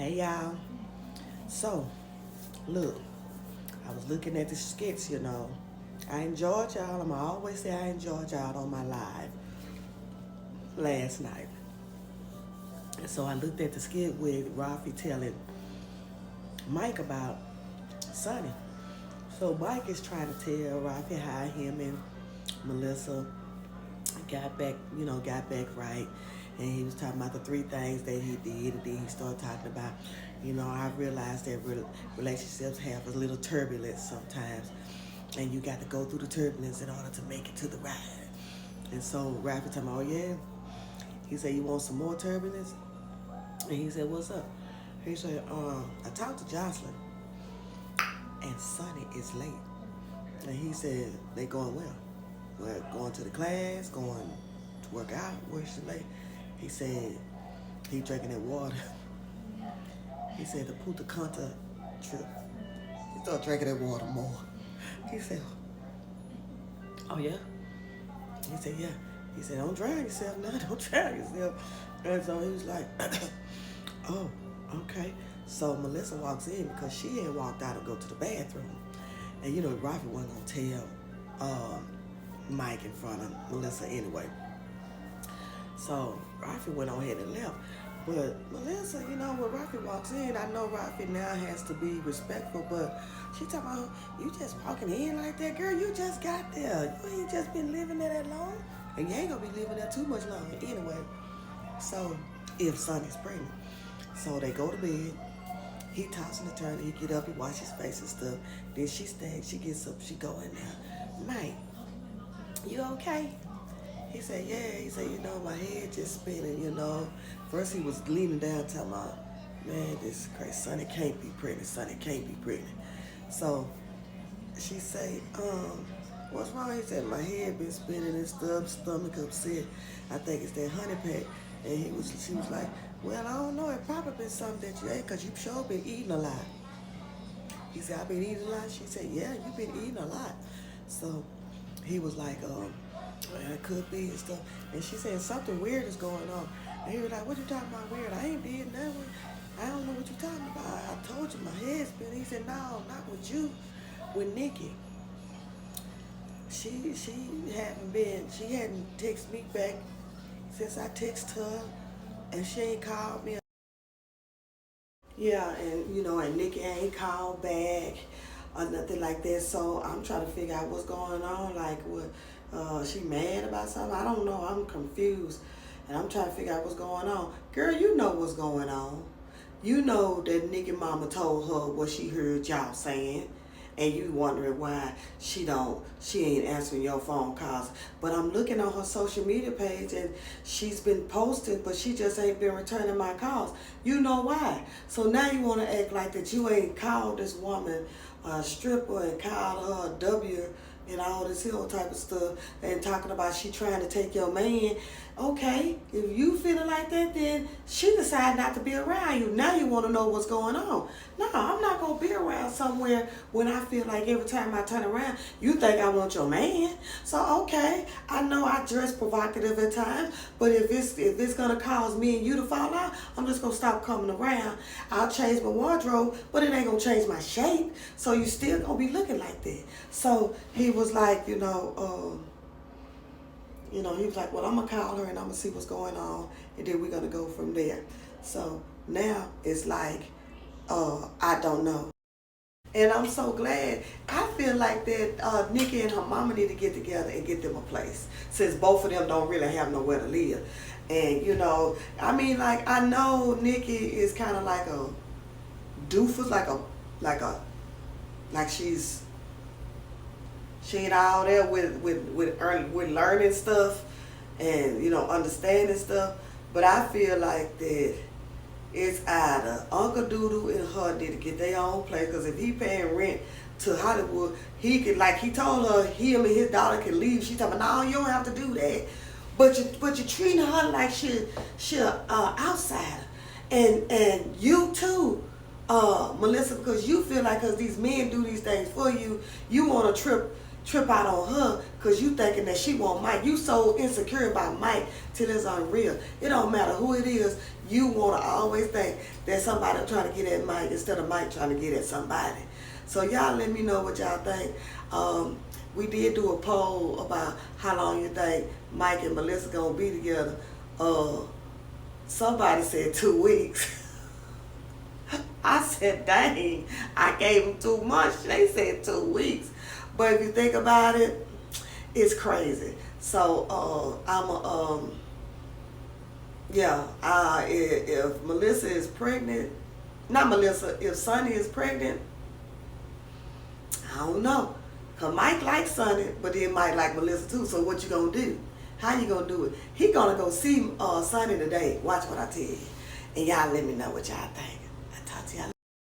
Hey y'all. So, look, I was looking at the skits. I enjoyed y'all. I'ma always say I enjoyed y'all on my live last night. And so I looked at the skit with Rafi telling Mike about Sonny. So Mike is trying to tell Rafi how him and Melissa got back right. And he was talking about the three things that he did, and then he started talking about, I realized that relationships have a little turbulence sometimes, and you got to go through the turbulence in order to make it to the ride. And so Rafi told me, oh yeah, he said, you want some more turbulence? And he said, what's up? He said, I talked to Jocelyn, and Sonny is late. And he said, they going well. We're going to the class, going to work out, where's she late? He said, he drinking that water. He said, the Punta Cana trip. He started drinking that water more. He said, oh yeah? He said, yeah. He said, don't drown yourself now, don't drown yourself. And so he was like, oh, okay. So Melissa walks in because she had walked out to go to the bathroom. And Rafi wasn't going to tell Mike in front of Melissa anyway. So Rafi went on ahead and left. But Melissa, when Rafi walks in, I know Rafi now has to be respectful, but she talking about, you just walking in like that, girl, you just got there. You ain't just been living there that long. And you ain't gonna be living there too much longer anyway. So, if Sonny's pregnant. So they go to bed. He tossing and turning, he get up, he wash his face and stuff. Then she stays, she gets up, she go in there. Mike, you okay? He said, yeah. He said, my head just spinning. First he was leaning down talking about, man, this is crazy. Sonny can't be pregnant. Sonny can't be pregnant. So she say, what's wrong? He said, my head been spinning and stuff, stomach upset. I think it's that honey pack. And she was like, well, I don't know. It probably been something that you ate because you sure been eating a lot. He said, I've been eating a lot. She said, yeah, you've been eating a lot. So he was like, well, it could be and stuff. And she said, something weird is going on. And he was like, what you talking about weird? I ain't did nothing. I don't know what you talking about. I told you my head's spinning. He said, no, not with you. With Nikki. She hadn't texted me back since I texted her, and she ain't called me. Yeah, and Nikki ain't called back or nothing like that. So I'm trying to figure out what's going on. Like, what, she mad about something? I don't know. I'm confused, and I'm trying to figure out what's going on. Girl, you know what's going on. You know that Nikki mama told her what she heard y'all saying. And you wondering why she ain't answering your phone calls. But I'm looking on her social media page and she's been posting, but she just ain't been returning my calls. You know why? So now you want to act like that you ain't called this woman a stripper and called her a W and all this hill type of stuff and talking about she trying to take your man. Okay, if you feeling like that, then she decided not to be around you. Now you want to know what's going on. No, I'm not going to be around somewhere when I feel like every time I turn around, you think I want your man. So, okay, I know I dress provocative at times, but if it's going to cause me and you to fall out, I'm just going to stop coming around. I'll change my wardrobe, but it ain't going to change my shape. So you still going to be looking like that. So he was like, he was like, well, I'm going to call her and I'm going to see what's going on, and then we're going to go from there. So now it's like, I don't know. And I'm so glad. I feel like that Nikki and her mama need to get together and get them a place, since both of them don't really have nowhere to live. And, I know Nikki is kind of like a doofus, like she ain't all there with learning stuff and understanding stuff. But I feel like that it's either Uncle Doodoo and her need to get their own place, because if he paying rent to Hollywood, he could, like he told her, him and his daughter can leave. She talking, no, you don't have to do that. But you treating her like she a outsider, and you too. Melissa, because you feel like, because these men do these things for you, you want to trip trip out on her because you thinking that she want Mike. You so insecure about Mike till it's unreal. It don't matter who it is. You want to always think that somebody trying to get at Mike instead of Mike trying to get at somebody. So y'all let me know what y'all think. We did do a poll about how long you think Mike and Melissa gonna be together. Somebody said 2 weeks. I said, dang, I gave them 2 months. They said 2 weeks. But if you think about it, it's crazy. So if Melissa is pregnant, not Melissa, if Sonny is pregnant, I don't know. Cause Mike likes Sonny, but then Mike like Melissa too. So what you gonna do? How you gonna do it? He gonna go see Sonny today. Watch what I tell you. And y'all let me know what y'all think.